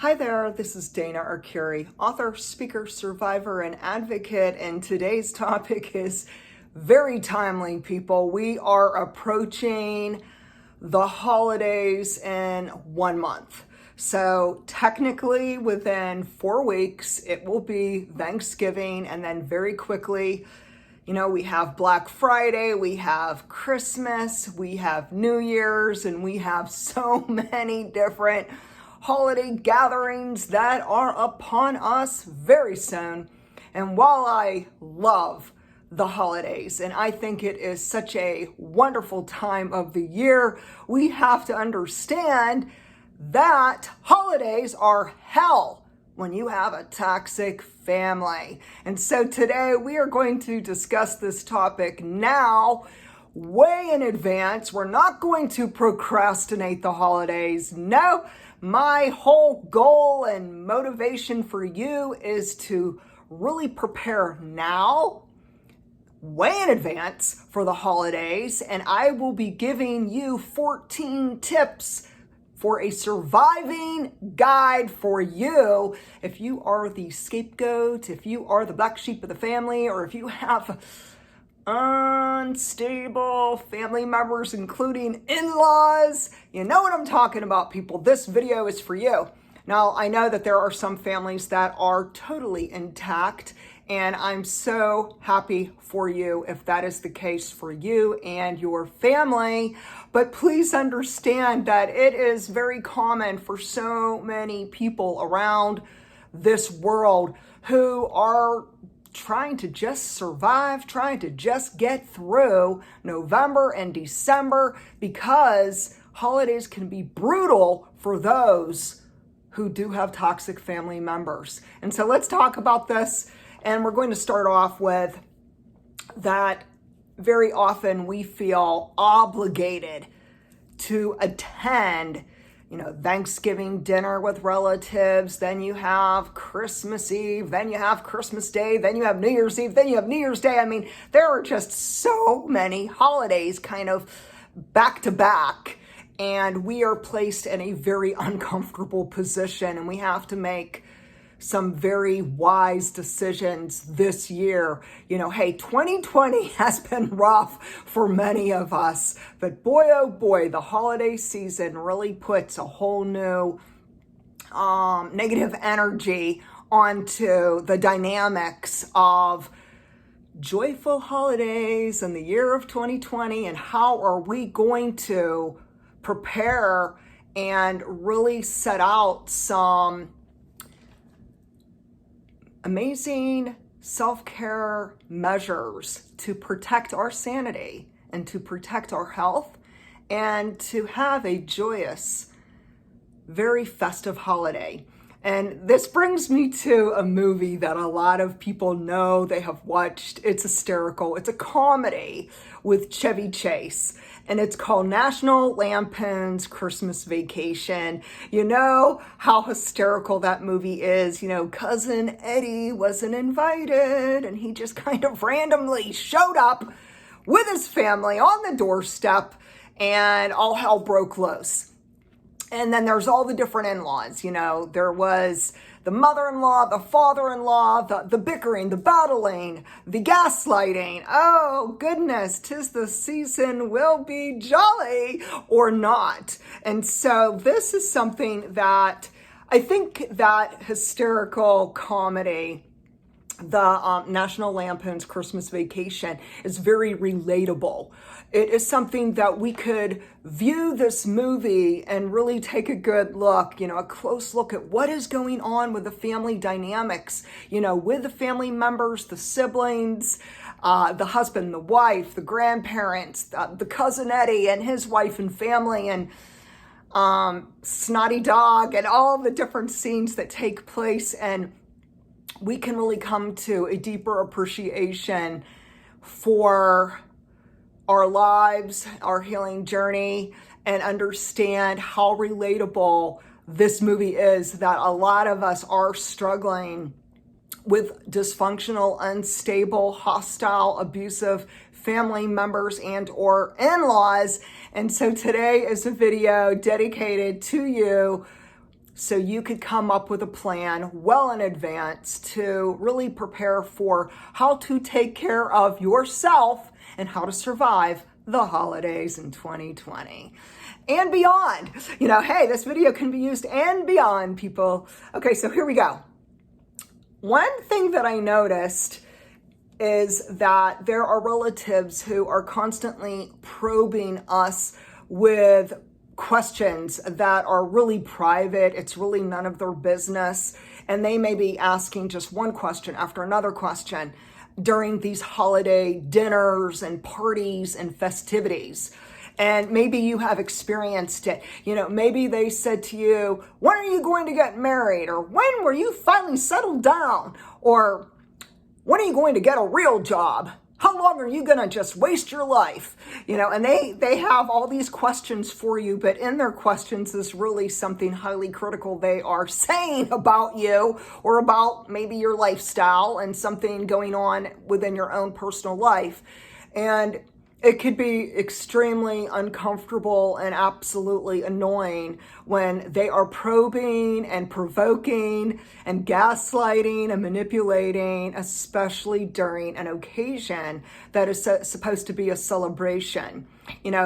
Hi there, this is Dana Arcuri, author, speaker, survivor, and advocate, and today's topic is very timely, people. We are approaching the holidays in 1 month. So technically within 4 weeks, it will be Thanksgiving, and then very quickly, we have Black Friday, we have Christmas, we have New Year's, and we have so many different holiday gatherings that are upon us very soon. And while I love the holidays and I think it is such a wonderful time of the year, we have to understand that holidays are hell when you have a toxic family. And so today we are going to discuss this topic now, way in advance. We're not going to procrastinate the holidays. No. My whole goal and motivation for you is to really prepare now, way in advance for the holidays, and I will be giving you 14 tips for a surviving guide for you if you are the scapegoat, if you are the black sheep of the family, or if you have unstable family members, including in-laws. You know what I'm talking about, people. This video is for you. Now, I know that there are some families that are totally intact, and I'm so happy for you if that is the case for you and your family. But please understand that it is very common for so many people around this world who are trying to just survive, trying to just get through November and December, because holidays can be brutal for those who do have toxic family members. And so let's talk about this. And we're going to start off with that very often we feel obligated to attend Thanksgiving dinner with relatives, then you have Christmas Eve, then you have Christmas Day, then you have New Year's Eve, then you have New Year's Day. I mean, there are just so many holidays kind of back to back, and we are placed in a very uncomfortable position, and we have to make some very wise decisions this year. Hey, 2020 has been rough for many of us, but boy, oh boy, the holiday season really puts a whole new negative energy onto the dynamics of joyful holidays in the year of 2020, and how are we going to prepare and really set out some amazing self-care measures to protect our sanity and to protect our health and to have a joyous, very festive holiday. And this brings me to a movie that a lot of people know, they have watched. It's hysterical. It's a comedy with Chevy Chase, and it's called National Lampoon's Christmas Vacation. You know how hysterical that movie is. Cousin Eddie wasn't invited, and he just kind of randomly showed up with his family on the doorstep, and all hell broke loose. And then there's all the different in-laws. There was the mother-in-law, the father-in-law, the bickering, the battling, the gaslighting. Oh, goodness, 'tis the season, will be jolly or not. And so this is something that I think that hysterical comedy, the National Lampoon's Christmas Vacation, is very relatable. It is something that we could view this movie and really take a good look, a close look at what is going on with the family dynamics, with the family members, the siblings, the husband, the wife, the grandparents, the cousin Eddie and his wife and family, and Snotty Dog, and all the different scenes that take place. And we can really come to a deeper appreciation for our lives, our healing journey, and understand how relatable this movie is, that a lot of us are struggling with dysfunctional, unstable, hostile, abusive family members and or in-laws. And so today is a video dedicated to you so you could come up with a plan well in advance to really prepare for how to take care of yourself and how to survive the holidays in 2020 and beyond. Hey, this video can be used and beyond, people. Okay, so here we go. One thing that I noticed is that there are relatives who are constantly probing us with questions that are really private. It's really none of their business. And they may be asking just one question after another question during these holiday dinners and parties and festivities. And maybe you have experienced it. Maybe they said to you, when are you going to get married? Or when will you finally settle down? Or when are you going to get a real job? How long are you going to just waste your life? And they have all these questions for you, but in their questions is really something highly critical they are saying about you or about maybe your lifestyle and something going on within your own personal life. And it could be extremely uncomfortable and absolutely annoying when they are probing and provoking and gaslighting and manipulating, especially during an occasion that is supposed to be a celebration.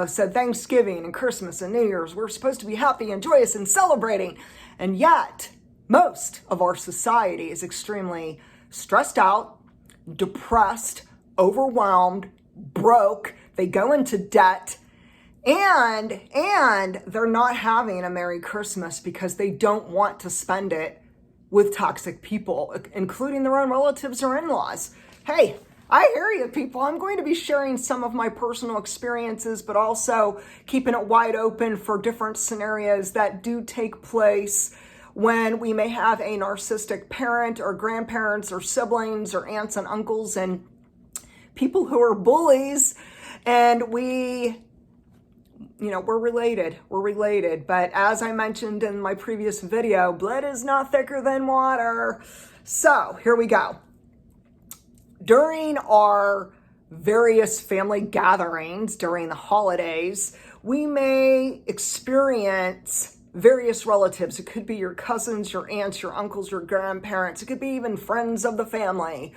So Thanksgiving and Christmas and New Year's, we're supposed to be happy and joyous and celebrating. And yet, most of our society is extremely stressed out, depressed, overwhelmed, broke. They go into debt, and they're not having a Merry Christmas because they don't want to spend it with toxic people, including their own relatives or in-laws. Hey, I hear you, people. I'm going to be sharing some of my personal experiences, but also keeping it wide open for different scenarios that do take place when we may have a narcissistic parent or grandparents or siblings or aunts and uncles and people who are bullies. And we're related. But as I mentioned in my previous video, blood is not thicker than water. So here we go. During our various family gatherings during the holidays, we may experience various relatives. It could be your cousins, your aunts, your uncles, your grandparents. It could be even friends of the family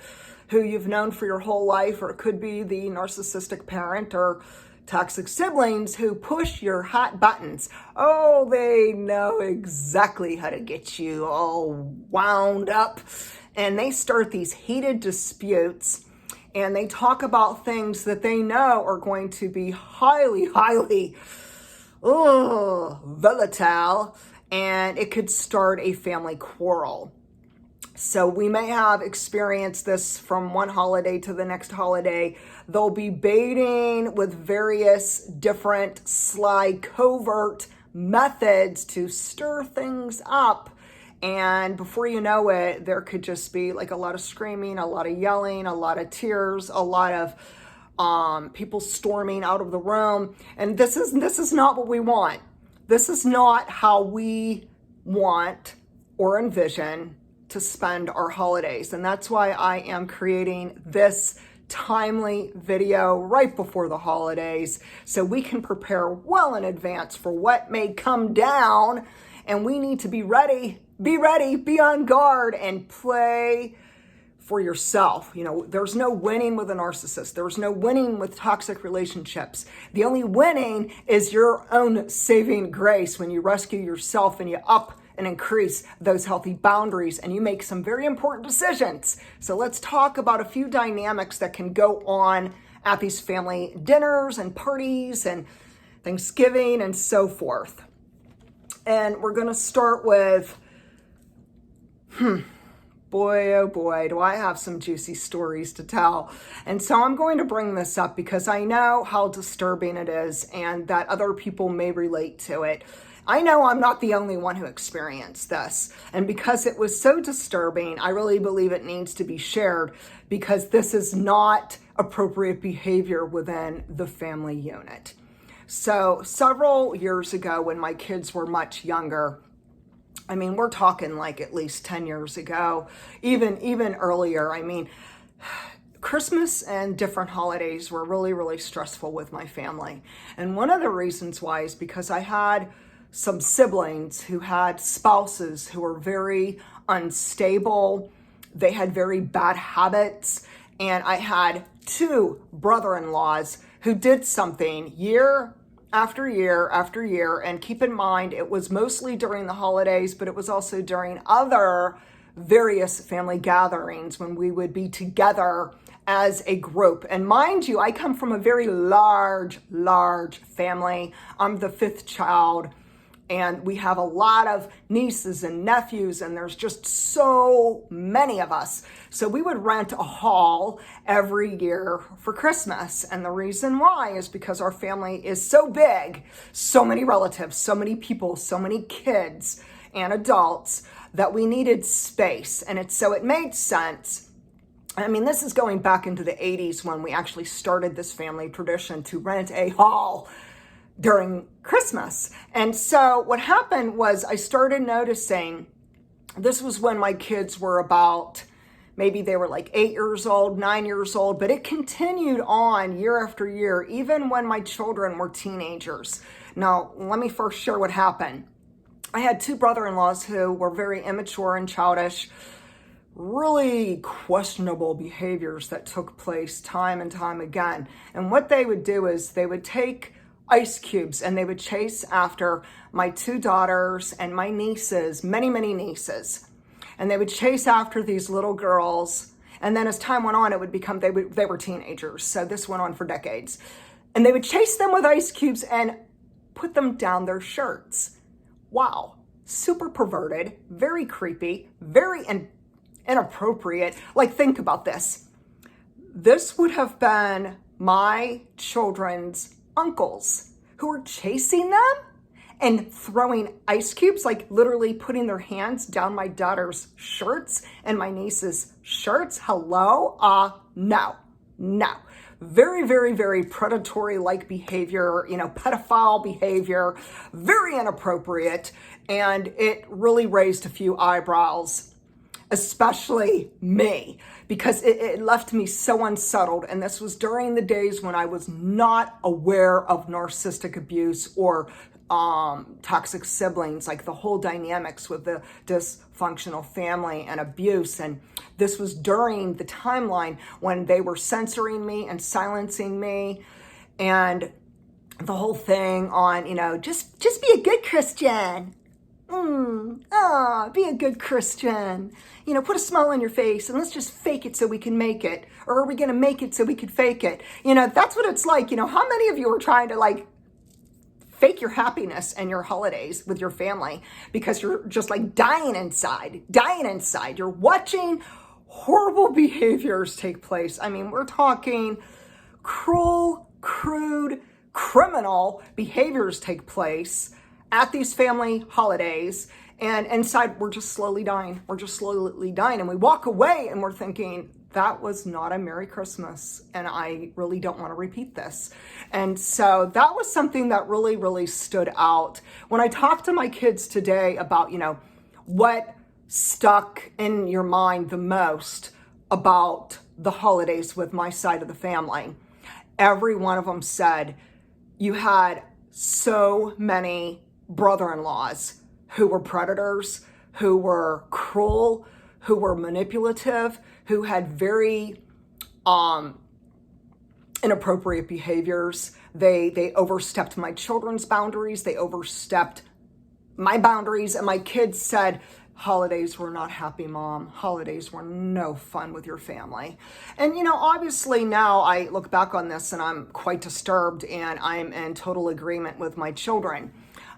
who you've known for your whole life, or it could be the narcissistic parent or toxic siblings who push your hot buttons. Oh, they know exactly how to get you all wound up. And they start these heated disputes, and they talk about things that they know are going to be highly volatile, and it could start a family quarrel. So we may have experienced this from one holiday to the next holiday. They'll be baiting with various different sly, covert methods to stir things up. And before you know it, there could just be like a lot of screaming, a lot of yelling, a lot of tears, a lot of people storming out of the room. And this is not what we want. This is not how we want or envision to spend our holidays. And that's why I am creating this timely video right before the holidays so we can prepare well in advance for what may come down. And we need to be ready, be on guard, and play for yourself. There's no winning with a narcissist. There's no winning with toxic relationships. The only winning is your own saving grace when you rescue yourself and you up and increase those healthy boundaries and you make some very important decisions. So let's talk about a few dynamics that can go on at these family dinners and parties and Thanksgiving and so forth. And we're going to start with, boy, oh boy, do I have some juicy stories to tell. And so I'm going to bring this up because I know how disturbing it is and that other people may relate to it. I know I'm not the only one who experienced this. And because it was so disturbing, I really believe it needs to be shared because this is not appropriate behavior within the family unit. So several years ago when my kids were much younger, I mean, we're talking like at least 10 years ago, even earlier. I mean, Christmas and different holidays were really, really stressful with my family. And one of the reasons why is because I had some siblings who had spouses who were very unstable. They had very bad habits. And I had 2 brother-in-laws who did something year after year after year. And keep in mind, it was mostly during the holidays, but it was also during other various family gatherings when we would be together as a group. And mind you, I come from a very large family. I'm the 5th child, and we have a lot of nieces and nephews, and there's just so many of us. So we would rent a hall every year for Christmas. And the reason why is because our family is so big, so many relatives, so many people, so many kids and adults, that we needed space. And it made sense. I mean, this is going back into the 80s when we actually started this family tradition to rent a hall during Christmas. And so what happened was I started noticing, this was when my kids were about, maybe they were like 8 years old, 9 years old, but it continued on year after year, even when my children were teenagers. Now, let me first share what happened. I had 2 brother-in-laws who were very immature and childish, really questionable behaviors that took place time and time again. And what they would do is they would take ice cubes and they would chase after my 2 daughters and my nieces, many nieces. And they would chase after these little girls. And then as time went on, it would become, they were teenagers. So this went on for decades. And they would chase them with ice cubes and put them down their shirts. Wow. Super perverted, very creepy, very inappropriate. Like, think about this. This would have been my children's uncles who were chasing them and throwing ice cubes, like literally putting their hands down my daughter's shirts and my niece's shirts. Hello? No. Very predatory-like behavior, pedophile behavior, very inappropriate. And it really raised a few eyebrows, especially me, because it left me so unsettled. And this was during the days when I was not aware of narcissistic abuse or toxic siblings, like the whole dynamics with the dysfunctional family and abuse. And this was during the timeline when they were censoring me and silencing me, and the whole thing on, just be a good Christian. Be a good Christian. Put a smile on your face and let's just fake it so we can make it. Or are we going to make it so we can fake it? That's what it's like. How many of you are trying to fake your happiness and your holidays with your family because you're just dying inside. You're watching horrible behaviors take place. I mean, we're talking cruel, crude, criminal behaviors take place at these family holidays, and inside we're just slowly dying. And we walk away and we're thinking, that was not a Merry Christmas, and I really don't want to repeat this. And so that was something that really stood out. When I talk to my kids today about, what stuck in your mind the most about the holidays with my side of the family, every one of them said, you had so many brother-in-laws who were predators, who were cruel, who were manipulative, who had very inappropriate behaviors. They overstepped my children's boundaries. They overstepped my boundaries. And my kids said, holidays were not happy, Mom. Holidays were no fun with your family. And, obviously now I look back on this and I'm quite disturbed and I'm in total agreement with my children.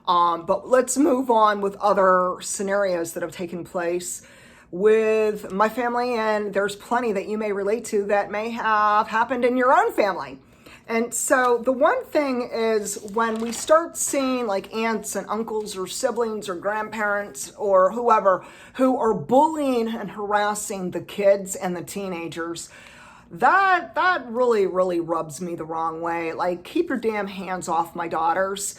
But let's move on with other scenarios that have taken place with my family, and there's plenty that you may relate to that may have happened in your own family. And so the one thing is when we start seeing aunts and uncles or siblings or grandparents or whoever who are bullying and harassing the kids and the teenagers, that really rubs me the wrong way. Keep your damn hands off my daughters.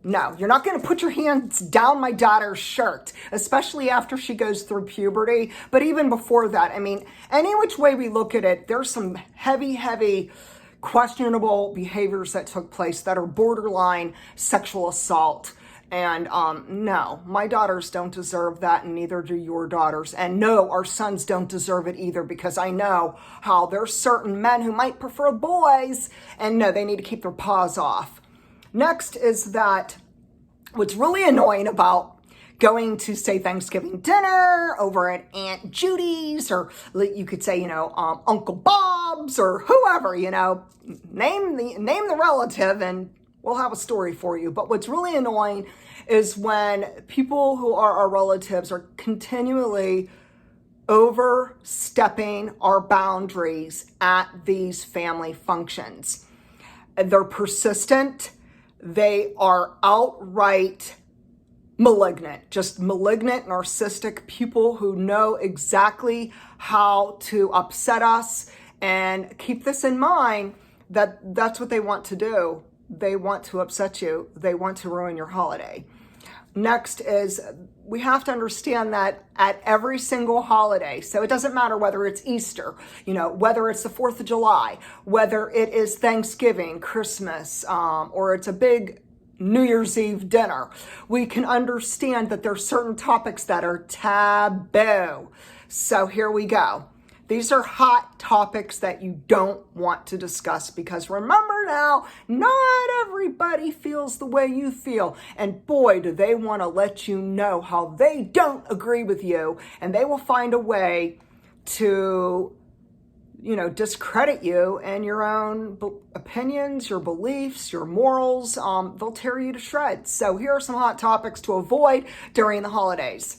No, you're not going to put your hands down my daughter's shirt, especially after she goes through puberty. But even before that, I mean, any which way we look at it, there's some heavy questionable behaviors that took place that are borderline sexual assault. And no, my daughters don't deserve that, and neither do your daughters. And no, our sons don't deserve it either, because I know how there's certain men who might prefer boys, and no, they need to keep their paws off. Next is that what's really annoying about going to, say, Thanksgiving dinner over at Aunt Judy's, or you could say, Uncle Bob's, or whoever, name the relative and we'll have a story for you. But what's really annoying is when people who are our relatives are continually overstepping our boundaries at these family functions. They're persistent. They are outright malignant, just malignant, narcissistic people who know exactly how to upset us. And keep this in mind, that that's what they want to do. They want to upset you. They want to ruin your holiday. Next is, we have to understand that at every single holiday, so it doesn't matter whether it's Easter, whether it's the 4th of July, whether it is Thanksgiving, Christmas, or it's a big New Year's Eve dinner, we can understand that there are certain topics that are taboo. So here we go. These are hot topics that you don't want to discuss, because remember now, not everybody feels the way you feel. And boy, do they want to let you know how they don't agree with you. And they will find a way to, discredit you and your own opinions, your beliefs, your morals. They'll tear you to shreds. So here are some hot topics to avoid during the holidays.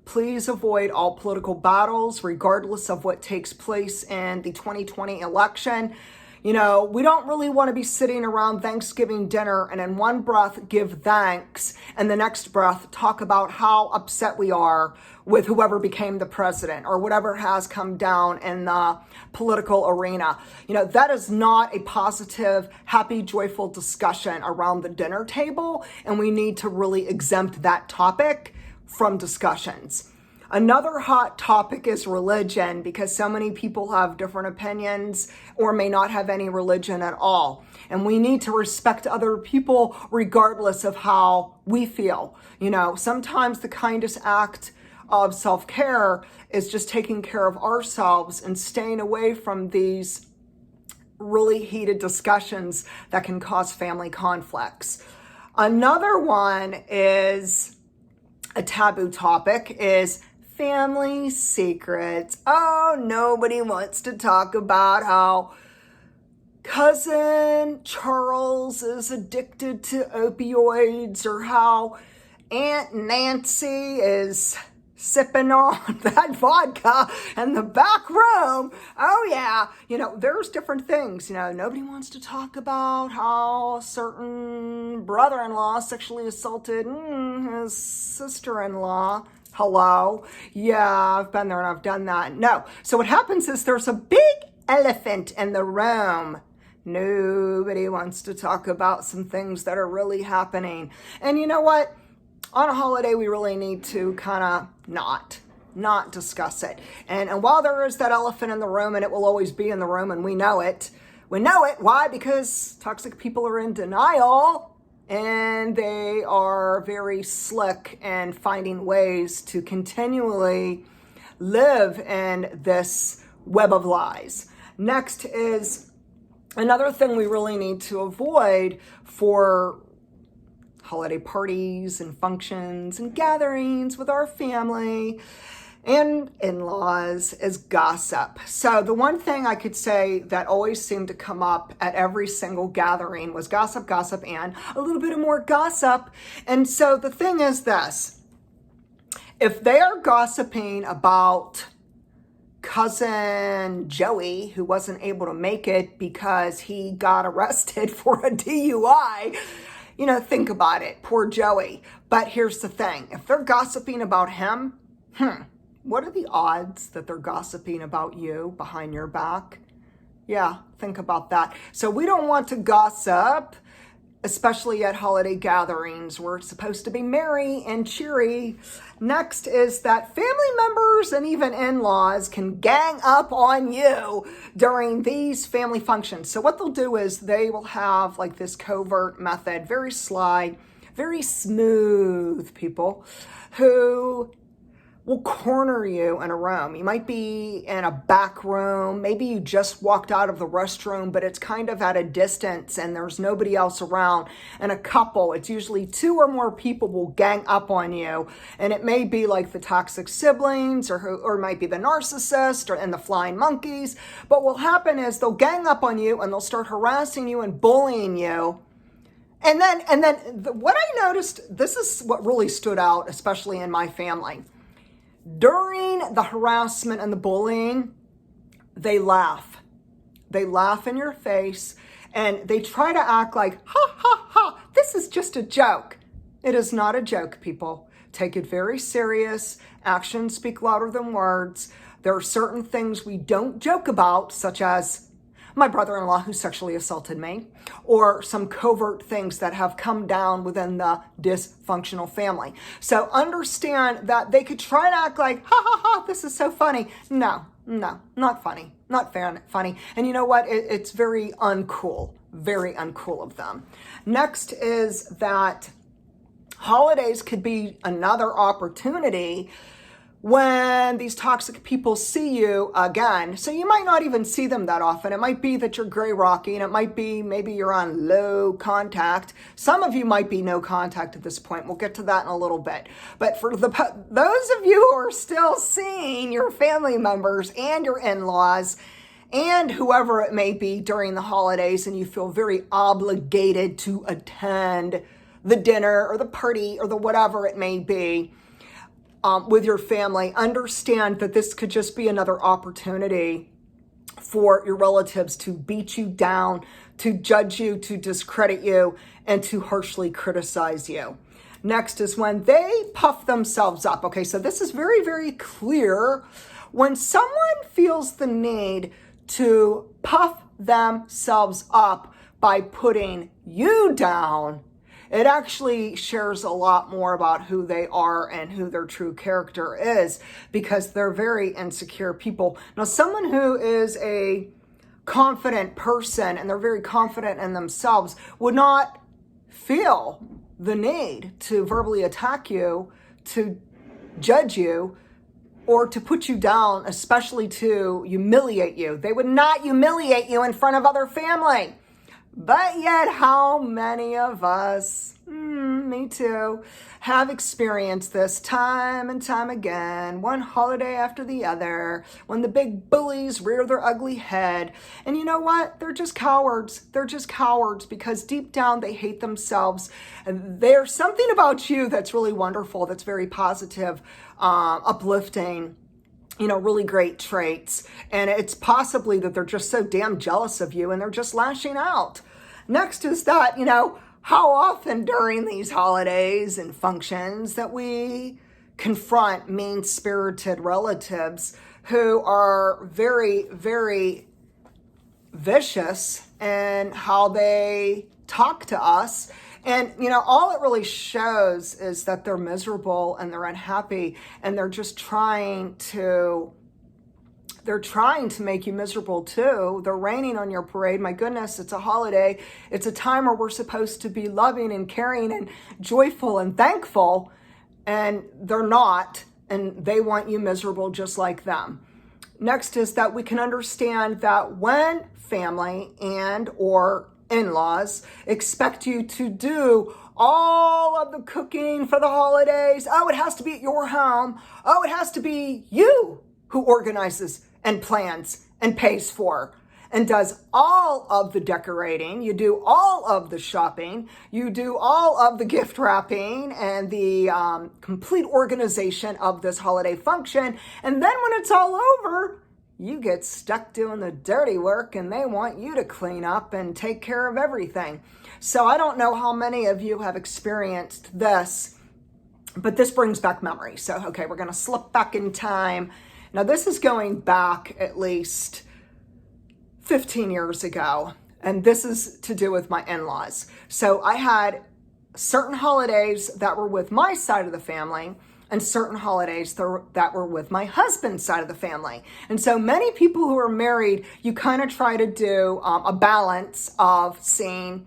Please avoid all political battles, regardless of what takes place in the 2020 election. We don't really want to be sitting around Thanksgiving dinner and in one breath give thanks and the next breath talk about how upset we are with whoever became the president or whatever has come down in the political arena. That is not a positive, happy, joyful discussion around the dinner table, and we need to really exempt that topic from discussions. Another hot topic is religion, because so many people have different opinions or may not have any religion at all. And we need to respect other people regardless of how we feel. Sometimes the kindest act of self-care is just taking care of ourselves and staying away from these really heated discussions that can cause family conflicts. Another one is a taboo topic is family secrets. Oh, nobody wants to talk about how cousin Charles is addicted to opioids, or how Aunt Nancy is sipping on that vodka in the back room. Oh yeah, there's different things. Nobody wants to talk about how a certain brother-in-law sexually assaulted his sister-in-law. Hello? Yeah, I've been there and I've done that. No. So what happens is there's a big elephant in the room. Nobody wants to talk about some things that are really happening. And you know what? On a holiday, we really need to kind of not discuss it. And while there is that elephant in the room, and it will always be in the room, and we know it. Why? Because toxic people are in denial, and they are very slick in finding ways to continually live in this web of lies. Next is another thing we really need to avoid for holiday parties and functions and gatherings with our family and in-laws is gossip. So the one thing I could say that always seemed to come up at every single gathering was gossip, and a little bit of more gossip. And so the thing is this: if they are gossiping about cousin Joey, who wasn't able to make it because he got arrested for a DUI, think about it. Poor Joey. But here's the thing. If they're gossiping about him, what are the odds that they're gossiping about you behind your back? Yeah, think about that. So we don't want to gossip, especially at holiday gatherings. We're supposed to be merry and cheery. Next is that family members and even in-laws can gang up on you during these family functions. So what they'll do is they will have like this covert method, very sly, very smooth people who will corner you in a room. You might be in a back room. Maybe you just walked out of the restroom, but it's kind of at a distance and there's nobody else around. And a couple, it's usually 2 or more people, will gang up on you. And it may be like the toxic siblings or it might be the narcissist and the flying monkeys. But what will happen is they'll gang up on you and they'll start harassing you and bullying you. And then what I noticed, this is what really stood out, especially in my family. During the harassment and the bullying, they laugh. They laugh in your face and they try to act like, ha, ha, ha, this is just a joke. It is not a joke, people. Take it very serious. Actions speak louder than words. There are certain things we don't joke about, such as my brother-in-law who sexually assaulted me, or some covert things that have come down within the dysfunctional family. So understand that they could try to act like, ha ha ha, this is so funny. No, not funny, not funny. And you know what? It's very uncool of them. Next is that holidays could be another opportunity when these toxic people see you again. So you might not even see them that often. It might be that you're gray rocky, and it might be maybe you're on low contact. Some of you might be no contact at this point. We'll get to that in a little bit. But for those of you who are still seeing your family members and your in-laws and whoever it may be during the holidays, and you feel very obligated to attend the dinner or the party or the whatever it may be, with your family, understand that this could just be another opportunity for your relatives to beat you down, to judge you, to discredit you, and to harshly criticize you. Next is when they puff themselves up. Okay, so this is very, very clear. When someone feels the need to puff themselves up by putting you down, it actually shares a lot more about who they are and who their true character is, because they're very insecure people. Now, someone who is a confident person and they're very confident in themselves would not feel the need to verbally attack you, to judge you, or to put you down, especially to humiliate you. They would not humiliate you in front of other family. But yet, how many of us, me too, have experienced this time and time again, one holiday after the other, when the big bullies rear their ugly head. And you know what? They're just cowards. They're just cowards because deep down they hate themselves. And there's something about you that's really wonderful, that's very positive, uplifting, really great traits. And it's possibly that they're just so damn jealous of you and they're just lashing out. Next is that, how often during these holidays and functions that we confront mean-spirited relatives who are very, very vicious in how they talk to us. And, all it really shows is that they're miserable and they're unhappy and they're just trying to make you miserable too. They're raining on your parade. My goodness, it's a holiday. It's a time where we're supposed to be loving and caring and joyful and thankful. And they're not, and they want you miserable just like them. Next is that we can understand that when family and or in-laws expect you to do all of the cooking for the holidays. Oh, it has to be at your home. Oh, it has to be you who organizes and plans and pays for and does all of the decorating. You do all of the shopping. You do all of the gift wrapping and the complete organization of this holiday function. And then when it's all over, you get stuck doing the dirty work and they want you to clean up and take care of everything. So I don't know how many of you have experienced this, but this brings back memories. So, okay, we're going to slip back in time. Now, this is going back at least 15 years ago. And this is to do with my in-laws. So I had certain holidays that were with my side of the family and certain holidays that were with my husband's side of the family. And so many people who are married, you kind of try to do a balance of seeing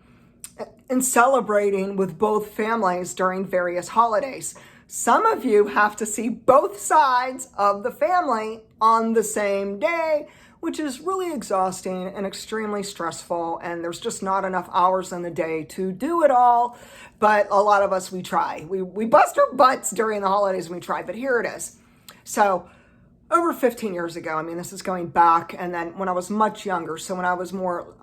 and celebrating with both families during various holidays. Some of you have to see both sides of the family on the same day, which is really exhausting and extremely stressful, and there's just not enough hours in the day to do it all. But a lot of us, we try. We bust our butts during the holidays and we try, but here it is. So over 15 years ago, I mean, this is going back, and then when I was much younger, so when I was more,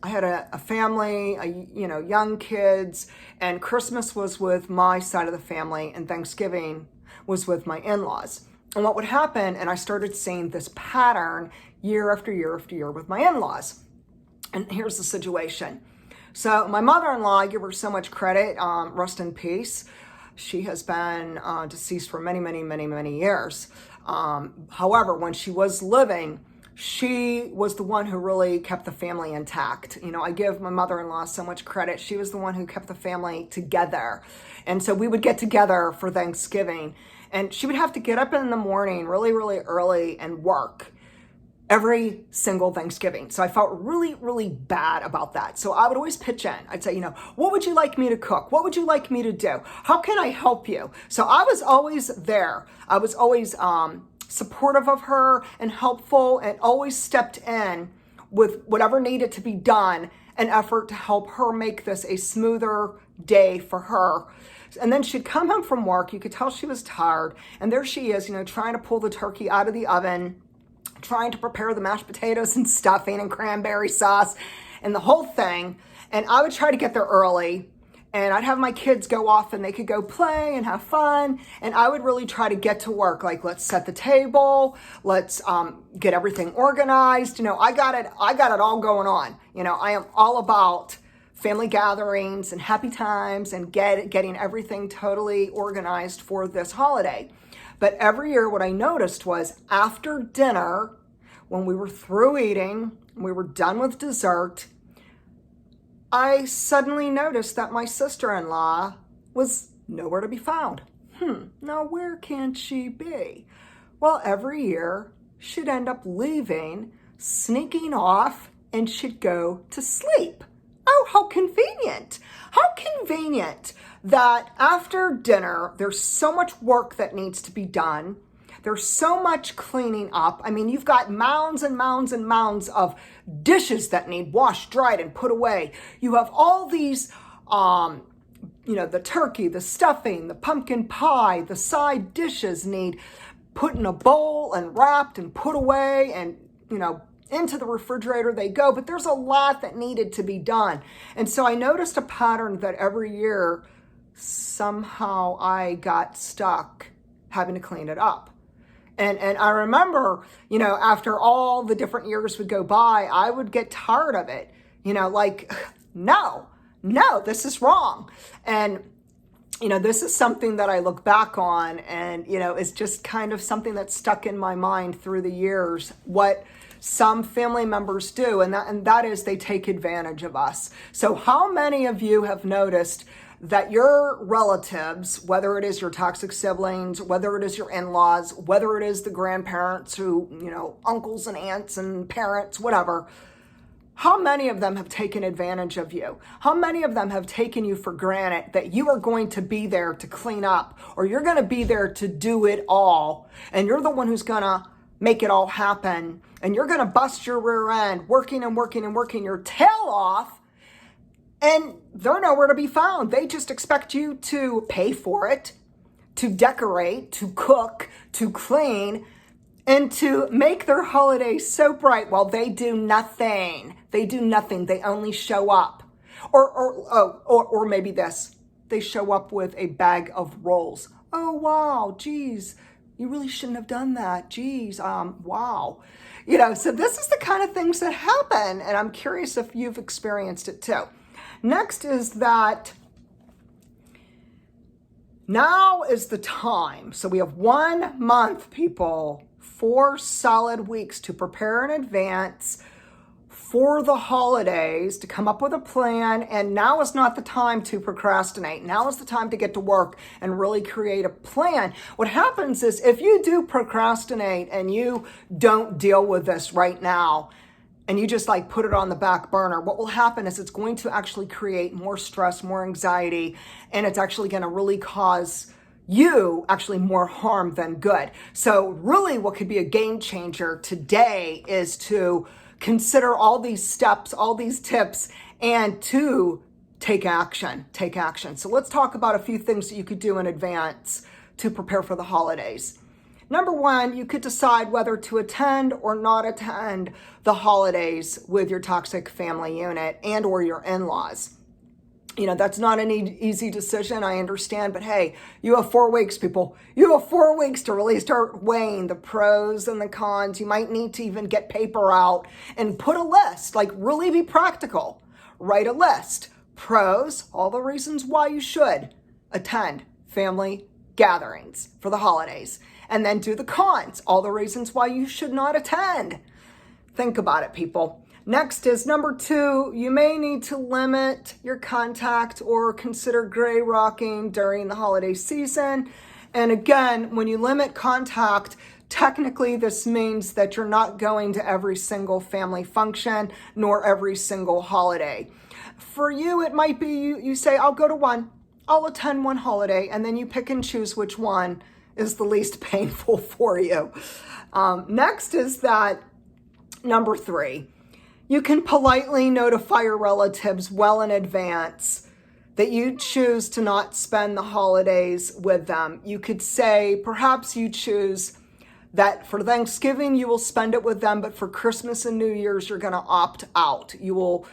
I had a family, young kids, and Christmas was with my side of the family, and Thanksgiving was with my in-laws. And what would happen, and I started seeing this pattern year after year after year with my in-laws. And here's the situation. So my mother-in-law, I give her so much credit, rest in peace. She has been deceased for many, many, many, many years. However, when she was living, she was the one who really kept the family intact. I give my mother-in-law so much credit. She was the one who kept the family together. And so we would get together for Thanksgiving, and she would have to get up in the morning really, really early and work every single Thanksgiving. So I felt really, really bad about that. So I would always pitch in. I'd say, what would you like me to cook? What would you like me to do? How can I help you? So I was always there. I was always supportive of her and helpful, and always stepped in with whatever needed to be done, an effort to help her make this a smoother day for her. And then she'd come home from work. You could tell she was tired. And there she is, trying to pull the turkey out of the oven, trying to prepare the mashed potatoes and stuffing and cranberry sauce and the whole thing. And I would try to get there early, and I'd have my kids go off and they could go play and have fun. And I would really try to get to work. Like, let's set the table. Let's get everything organized. I got it all going on. I am all about family gatherings and happy times and getting everything totally organized for this holiday. But every year what I noticed was after dinner, when we were through eating, we were done with dessert, I suddenly noticed that my sister-in-law was nowhere to be found. Now where can she be? Well, every year she'd end up leaving, sneaking off, and she'd go to sleep. Oh, how convenient. How convenient that after dinner, there's so much work that needs to be done. There's so much cleaning up. I mean, you've got mounds and mounds and mounds of dishes that need washed, dried, and put away. You have all these, the turkey, the stuffing, the pumpkin pie, the side dishes need put in a bowl and wrapped and put away, and, into the refrigerator they go. But there's a lot that needed to be done. And so I noticed a pattern that every year, somehow I got stuck having to clean it up. And I remember, after all the different years would go by, I would get tired of it. No, this is wrong. And, this is something that I look back on, and, it's just kind of something that's stuck in my mind through the years, what some family members do, and that is they take advantage of us. So how many of you have noticed that your relatives, whether it is your toxic siblings, whether it is your in-laws, whether it is the grandparents who, uncles and aunts and parents, whatever, how many of them have taken advantage of you? How many of them have taken you for granted that you are going to be there to clean up, or you're going to be there to do it all, and you're the one who's going to make it all happen, and you're going to bust your rear end, working and working and working your tail off, and they're nowhere to be found. They just expect you to pay for it, to decorate, to cook, to clean, and to make their holiday so bright while they do nothing. They do nothing. They only show up. Or maybe this. They show up with a bag of rolls. Oh, wow, geez. You really shouldn't have done that. Geez, wow. So this is the kind of things that happen, and I'm curious if you've experienced it too. Next is that now is the time. So we have 1 month, people, 4 solid weeks to prepare in advance for the holidays to come up with a plan, and now is not the time to procrastinate. Now is the time to get to work and really create a plan. What happens is if you do procrastinate and you don't deal with this right now, and you just like put it on the back burner, what will happen is it's going to actually create more stress, more anxiety, and it's actually going to really cause you actually more harm than good. So really what could be a game changer today is to consider all these steps, all these tips, and to take action. So let's talk about a few things that you could do in advance to prepare for the holidays. Number one, you could decide whether to attend or not attend the holidays with your toxic family unit and or your in-laws. You know, that's not an easy decision, I understand, but hey, you have 4 weeks, people. You have 4 weeks to really start weighing the pros and the cons. You might need to even get paper out and put a list, like really be practical. Write a list. Pros, all the reasons why you should attend family gatherings for the holidays. And then do the cons, all the reasons why you should not attend. Think about it, people. Next is number 2, you may need to limit your contact or consider gray rocking during the holiday season. And again, when you limit contact, technically this means that you're not going to every single family function nor every single holiday. For you, it might be you say, I'll go to one, I'll attend one holiday, and then you pick and choose which one is the least painful for you. Next is that number 3. You can politely notify your relatives well in advance that you choose to not spend the holidays with them. You could say, perhaps you choose that for Thanksgiving you will spend it with them, but for Christmas and New Year's you're going to opt out. You will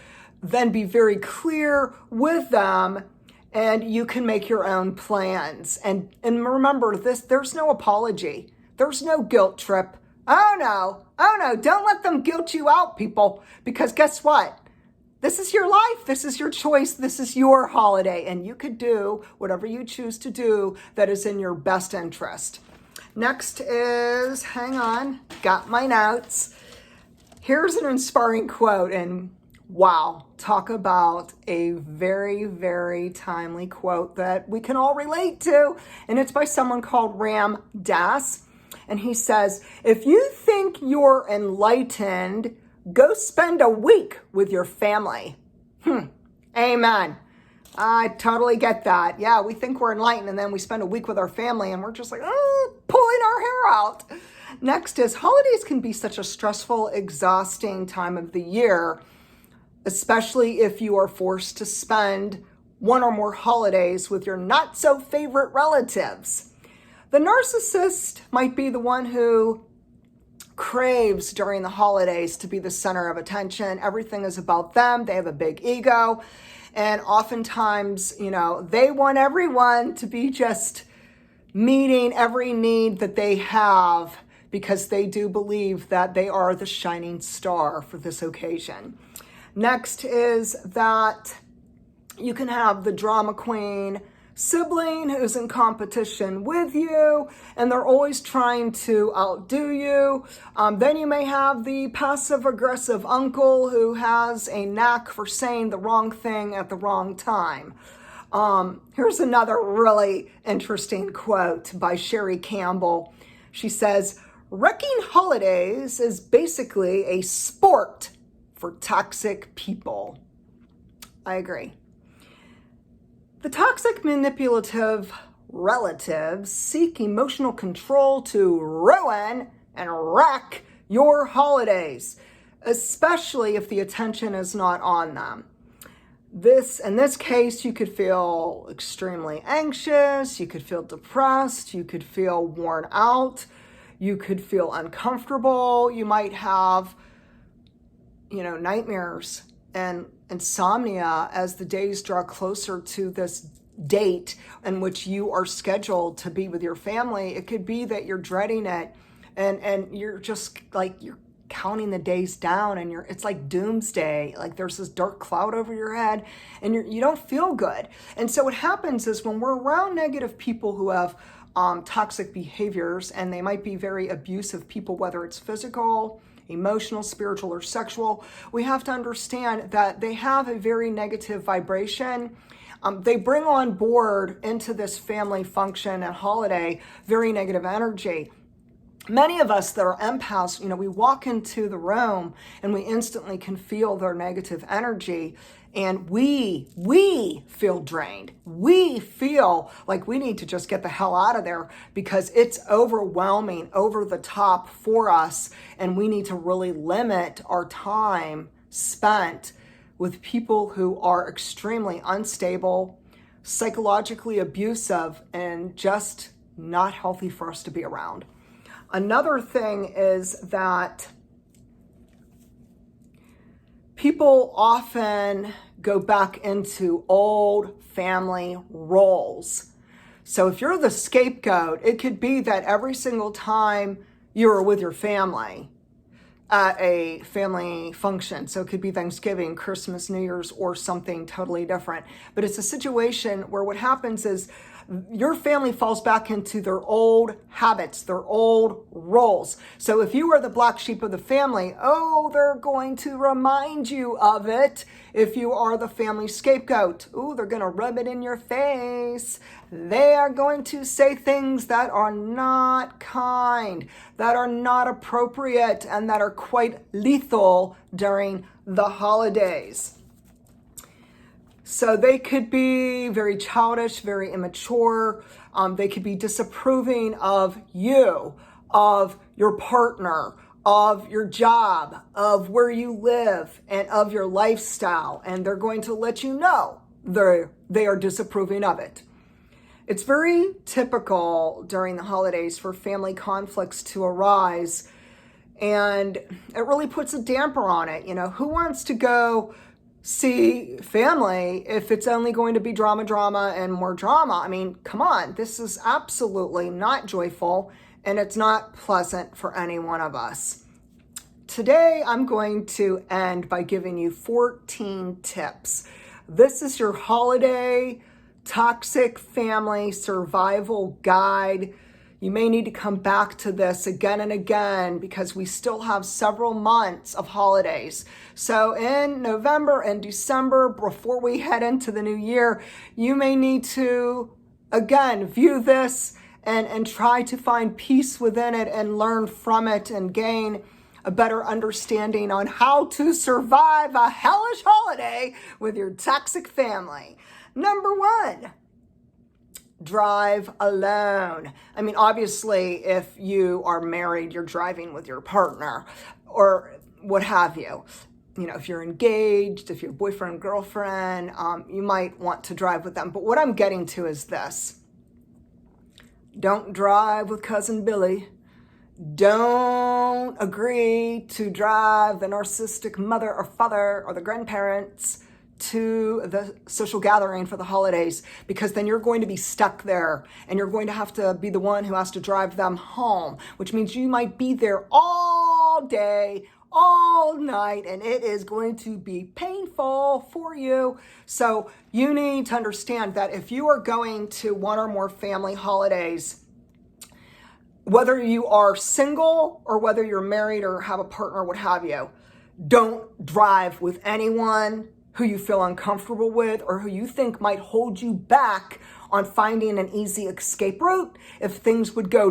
then be very clear with them and you can make your own plans. And remember this, there's no apology. There's no guilt trip. Oh no, don't let them guilt you out, people, because guess what? This is your life, this is your choice, this is your holiday, and you could do whatever you choose to do that is in your best interest. Next is, hang on, got my notes. Here's an inspiring quote, and wow, talk about a very, very timely quote that we can all relate to, and it's by someone called Ram Dass. And he says, if you think you're enlightened, go spend a week with your family. Amen. I totally get that. Yeah, we think we're enlightened and then we spend a week with our family and we're just like, pulling our hair out. Next is holidays can be such a stressful, exhausting time of the year, especially if you are forced to spend one or more holidays with your not so favorite relatives. The narcissist might be the one who craves during the holidays to be the center of attention. Everything is about them. They have a big ego. And oftentimes, they want everyone to be just meeting every need that they have because they do believe that they are the shining star for this occasion. Next is that you can have the drama queen sibling who's in competition with you and they're always trying to outdo you. Then you may have the passive-aggressive uncle who has a knack for saying the wrong thing at the wrong time. Here's another really interesting quote by Sherry Campbell. She says, wrecking holidays is basically a sport for toxic people. I agree. The toxic manipulative relatives seek emotional control to ruin and wreck your holidays, especially if the attention is not on them. In this case, you could feel extremely anxious, you could feel depressed, you could feel worn out, you could feel uncomfortable, you might have, nightmares and insomnia as the days draw closer to this date in which you are scheduled to be with your family. It could be that you're dreading it and you're just like, you're counting the days down and it's like doomsday. Like there's this dark cloud over your head and you don't feel good. And so what happens is when we're around negative people who have toxic behaviors, and they might be very abusive people, whether it's physical, emotional, spiritual, or sexual, we have to understand that they have a very negative vibration. They bring on board into this family function and holiday very negative energy. Many of us that are empaths, we walk into the room and we instantly can feel their negative energy, and we feel drained. We feel like we need to just get the hell out of there because it's overwhelming, over the top for us, and we need to really limit our time spent with people who are extremely unstable, psychologically abusive, and just not healthy for us to be around. Another thing is that people often go back into old family roles. So if you're the scapegoat, it could be that every single time you're with your family at a family function, so it could be Thanksgiving, Christmas, New Year's, or something totally different. But it's a situation where what happens is your family falls back into their old habits, their old roles. So if you are the black sheep of the family, they're going to remind you of it. If you are the family scapegoat, they're going to rub it in your face. They are going to say things that are not kind, that are not appropriate, and that are quite lethal during the holidays. So they could be very childish, very immature. They could be disapproving of you, of your partner, of your job, of where you live, and of your lifestyle. And they're going to let you know they are disapproving of it. It's very typical during the holidays for family conflicts to arise, and it really puts a damper on it. Who wants to go see family if it's only going to be drama, and more drama? I mean, come on, this is absolutely not joyful, and it's not pleasant for any one of us. Today, I'm going to end by giving you 14 tips. This is your holiday toxic family survival guide. You may need to come back to this again and again because we still have several months of holidays. So in November and December, before we head into the new year, you may need to, again, view this and try to find peace within it and learn from it and gain a better understanding on how to survive a hellish holiday with your toxic family. Number 1. Drive alone. I mean, obviously, if you are married, you're driving with your partner or what have you. If you're engaged, if you're boyfriend, girlfriend, you might want to drive with them. But what I'm getting to is this. Don't drive with Cousin Billy. Don't agree to drive the narcissistic mother or father or the grandparents to the social gathering for the holidays, because then you're going to be stuck there and you're going to have to be the one who has to drive them home, which means you might be there all day, all night, and it is going to be painful for you. So you need to understand that if you are going to one or more family holidays, whether you are single or whether you're married or have a partner, what have you, don't drive with anyone who you feel uncomfortable with or who you think might hold you back on finding an easy escape route. If things would go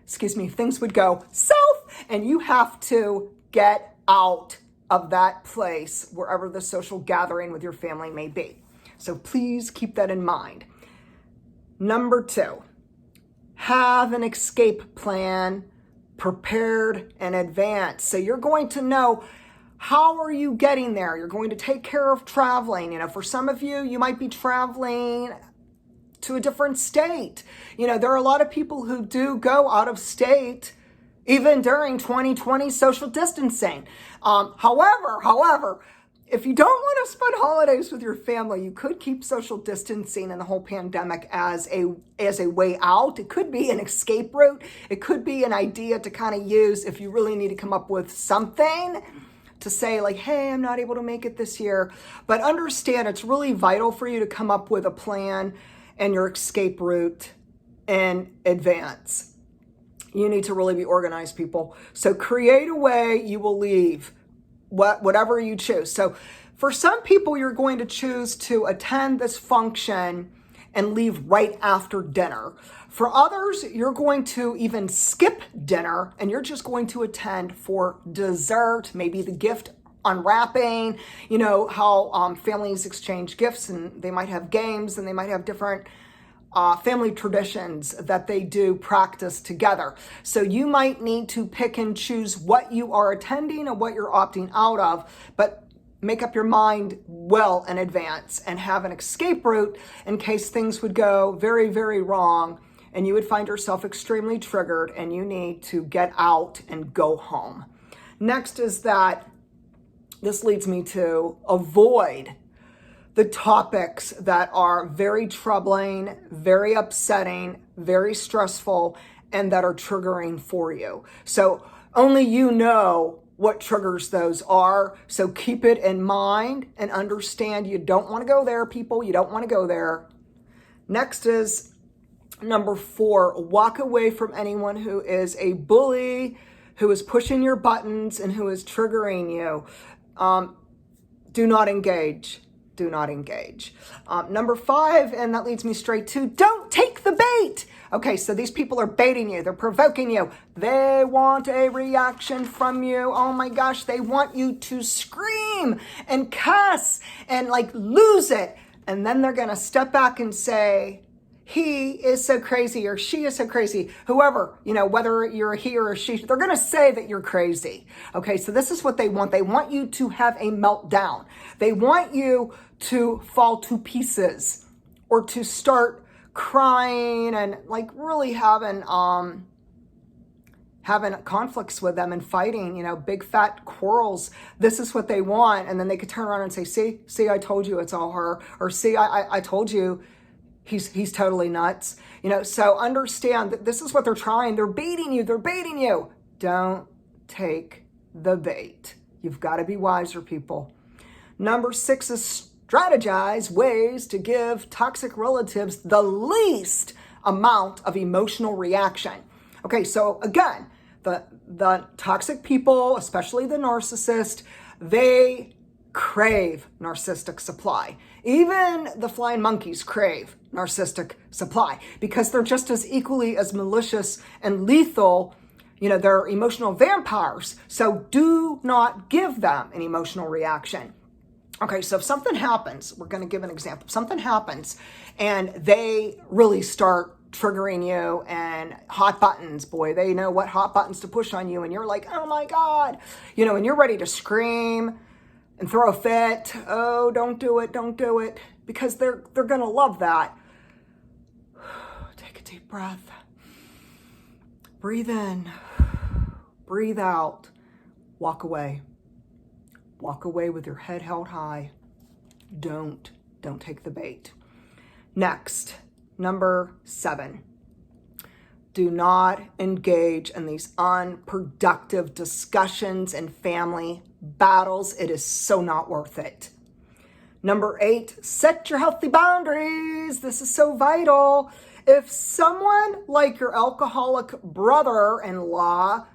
things would go south, and you have to get out of that place, wherever the social gathering with your family may be. So please keep that in mind. Number 2, have an escape plan prepared in advance. So you're going to know, how are you getting there? You're going to take care of traveling. For some of you, you might be traveling to a different state. There are a lot of people who do go out of state even during 2020 social distancing. However, if you don't want to spend holidays with your family, you could keep social distancing and the whole pandemic as a way out. It could be an escape route. It could be an idea to kind of use if you really need to come up with something to say, like, hey, I'm not able to make it this year. But understand, it's really vital for you to come up with a plan and your escape route in advance. You need to really be organized, people. So create a way you will leave whatever you choose. So for some people, you're going to choose to attend this function and leave right after dinner. For others, you're going to even skip dinner and you're just going to attend for dessert, maybe the gift unwrapping. You know how families exchange gifts, and they might have games and they might have different family traditions that they do practice together. So you might need to pick and choose what you are attending and what you're opting out of, but make up your mind well in advance and have an escape route in case things would go very, very wrong and you would find yourself extremely triggered and you need to get out and go home. Next is that this leads me to avoid the topics that are very troubling, very upsetting, very stressful, and that are triggering for you. So only you know what triggers those are. So keep it in mind and understand you don't want to go there, people. You don't want to go there. Next is number 4, walk away from anyone who is a bully, who is pushing your buttons, and who is triggering you. Do not engage. Do not engage. Number 5, and that leads me straight to don't take the bait. Okay, so these people are baiting you. They're provoking you. They want a reaction from you. Oh my gosh, they want you to scream and cuss and like lose it. And then they're going to step back and say, he is so crazy or she is so crazy. Whoever, you know, whether you're a he or a she, they're going to say that you're crazy. Okay, so this is what they want. They want you to have a meltdown. They want you to fall to pieces or to start crying and like really having conflicts with them and fighting, you know, big fat quarrels. This is what they want. And then they could turn around and say, see, I told you it's all her. Or see, I told you he's totally nuts. You know, so understand that this is what they're trying. They're baiting you. They're baiting you. Don't take the bait. You've got to be wiser, people. Number 6 is strategize ways to give toxic relatives the least amount of emotional reaction. Okay, so again, the toxic people, especially the narcissist, they crave narcissistic supply. Even the flying monkeys crave narcissistic supply because they're just as equally as malicious and lethal. You know, they're emotional vampires. So do not give them an emotional reaction. Okay, so if something happens, we're going to give an example. Something happens and they really start triggering you and hot buttons, boy, they know what hot buttons to push on you. And you're like, oh my God, you know, and you're ready to scream and throw a fit. Oh, don't do it. Don't do it. Because they're going to love that. Take a deep breath. Breathe in. Breathe out. Walk away. Walk away with your head held high. Don't take the bait. Next, number 7. Do not engage in these unproductive discussions and family battles. It is so not worth it. Number 8, set your healthy boundaries. This is so vital. If someone like your alcoholic brother-in-law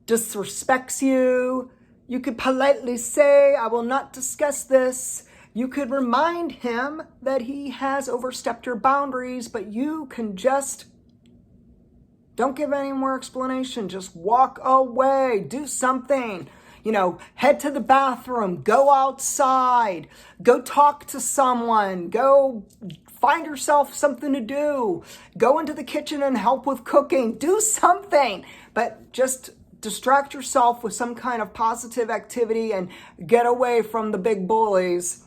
disrespects you, you could politely say, I will not discuss this. You could remind him that he has overstepped your boundaries, but you can just don't give any more explanation. Just walk away. Do something. You know, head to the bathroom. Go outside. Go talk to someone. Go find yourself something to do. Go into the kitchen and help with cooking. Do something. But just distract yourself with some kind of positive activity and get away from the big bullies.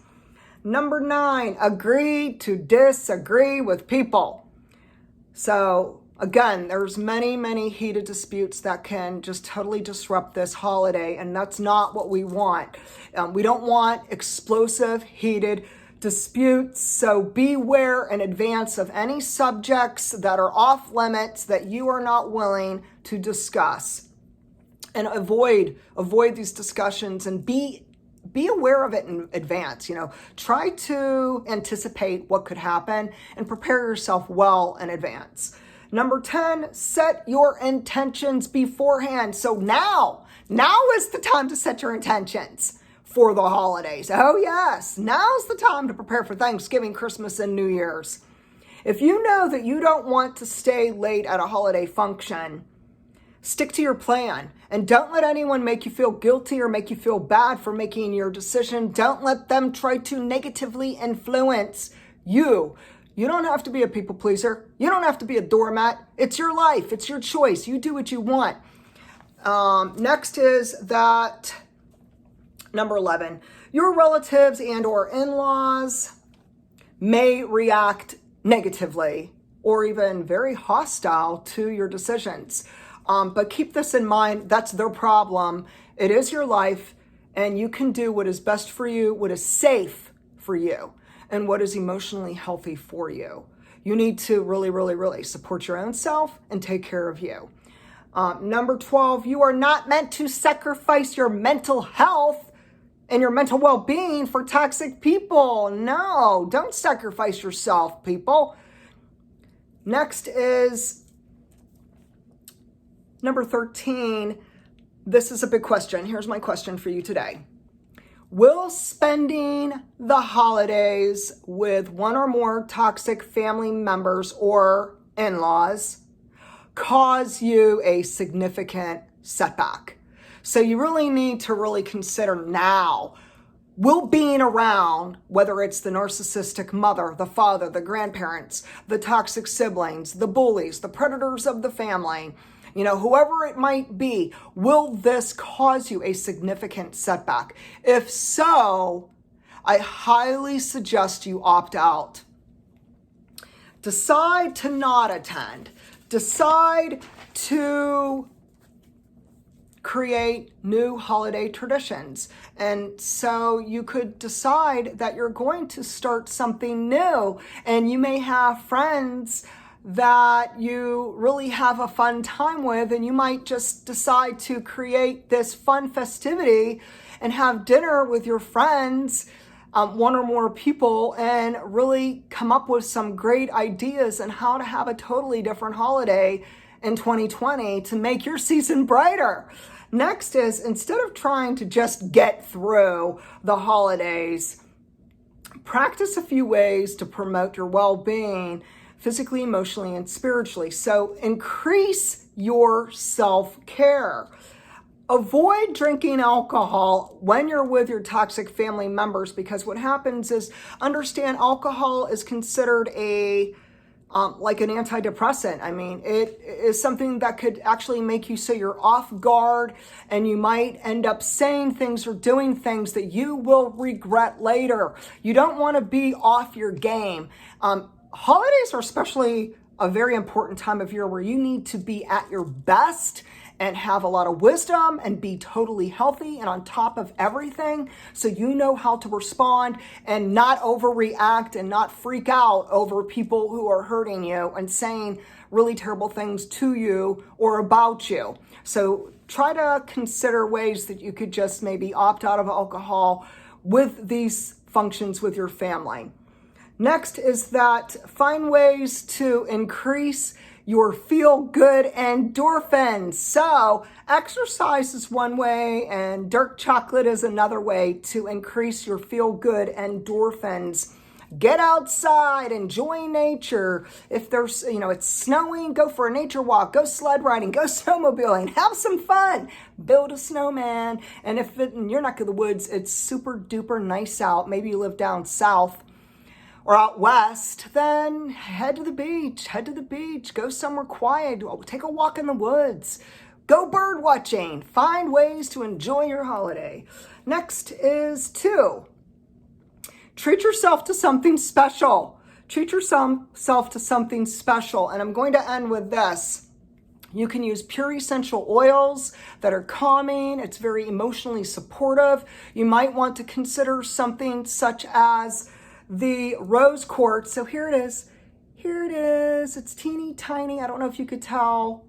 Number 9, agree to disagree with people. So again, there's many heated disputes that can just totally disrupt this holiday, and that's not what we want. We don't want explosive, heated disputes, so beware in advance of any subjects that are off limits that you are not willing to discuss. And avoid these discussions and be aware of it in advance. You know, try to anticipate what could happen and prepare yourself well in advance. Number 10, set your intentions beforehand. So now is the time to set your intentions for the holidays. Oh yes, now's the time to prepare for Thanksgiving, Christmas, and New Year's. If you know that you don't want to stay late at a holiday function, stick to your plan and don't let anyone make you feel guilty or make you feel bad for making your decision. Don't let them try to negatively influence you. You don't have to be a people pleaser. You don't have to be a doormat. It's your life. It's your choice. You do what you want. Next is that number 11, your relatives and or in-laws may react negatively or even very hostile to your decisions. But keep this in mind, that's their problem. It is your life, and you can do what is best for you, what is safe for you, and what is emotionally healthy for you. You need to really, really, really support your own self and take care of you. Number 12, you are not meant to sacrifice your mental health and your mental well-being for toxic people. No, don't sacrifice yourself, people. Next is number 13. This is a big question. Here's my question for you today. Will spending the holidays with one or more toxic family members or in-laws cause you a significant setback? So you really need to really consider now, will being around, whether it's the narcissistic mother, the father, the grandparents, the toxic siblings, the bullies, the predators of the family, whoever it might be, will this cause you a significant setback? If so, I highly suggest you opt out. Decide to not attend. Decide to create new holiday traditions. And so you could decide that you're going to start something new, and you may have friends that you really have a fun time with, and you might just decide to create this fun festivity and have dinner with your friends, one or more people, and really come up with some great ideas on how to have a totally different holiday in 2020 to make your season brighter. Next is, instead of trying to just get through the holidays, practice a few ways to promote your well-being physically, emotionally, and spiritually. So increase your self-care. Avoid drinking alcohol when you're with your toxic family members, because what happens is, understand, alcohol is considered like an antidepressant. I mean, it is something that could actually make you so you're off guard, and you might end up saying things or doing things that you will regret later. You don't want to be off your game. Holidays are especially a very important time of year where you need to be at your best and have a lot of wisdom and be totally healthy and on top of everything, so you know how to respond and not overreact and not freak out over people who are hurting you and saying really terrible things to you or about you. So try to consider ways that you could just maybe opt out of alcohol with these functions with your family. Next is that find ways to increase your feel-good endorphins. So exercise is one way, and dark chocolate is another way to increase your feel-good endorphins. Get outside, enjoy nature. If there's, it's snowing, go for a nature walk, go sled riding, go snowmobiling, have some fun, build a snowman. And if in your neck of the woods, it's super duper nice out, maybe you live down south or out west, then head to the beach, go somewhere quiet, take a walk in the woods, go bird watching, find ways to enjoy your holiday. Next is 2, treat yourself to something special. Treat yourself to something special. And I'm going to end with this. You can use pure essential oils that are calming. It's very emotionally supportive. You might want to consider something such as the rose quartz. So here it is. It's teeny tiny. I don't know if you could tell.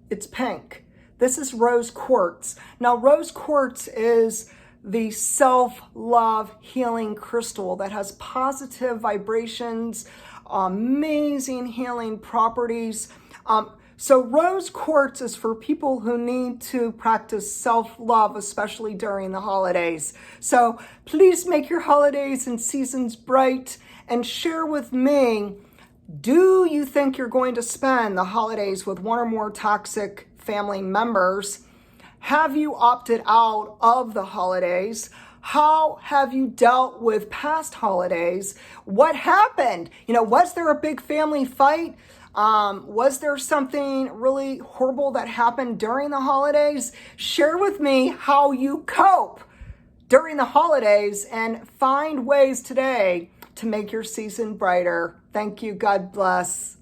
It's pink. This is rose quartz. Now, rose quartz is the self-love healing crystal that has positive vibrations, amazing healing properties. So rose quartz is for people who need to practice self-love, especially during the holidays. So please make your holidays and seasons bright and share with me, do you think you're going to spend the holidays with one or more toxic family members? Have you opted out of the holidays? How have you dealt with past holidays? What happened? Was there a big family fight? Was there something really horrible that happened during the holidays? Share with me how you cope during the holidays and find ways today to make your season brighter. Thank you. God bless.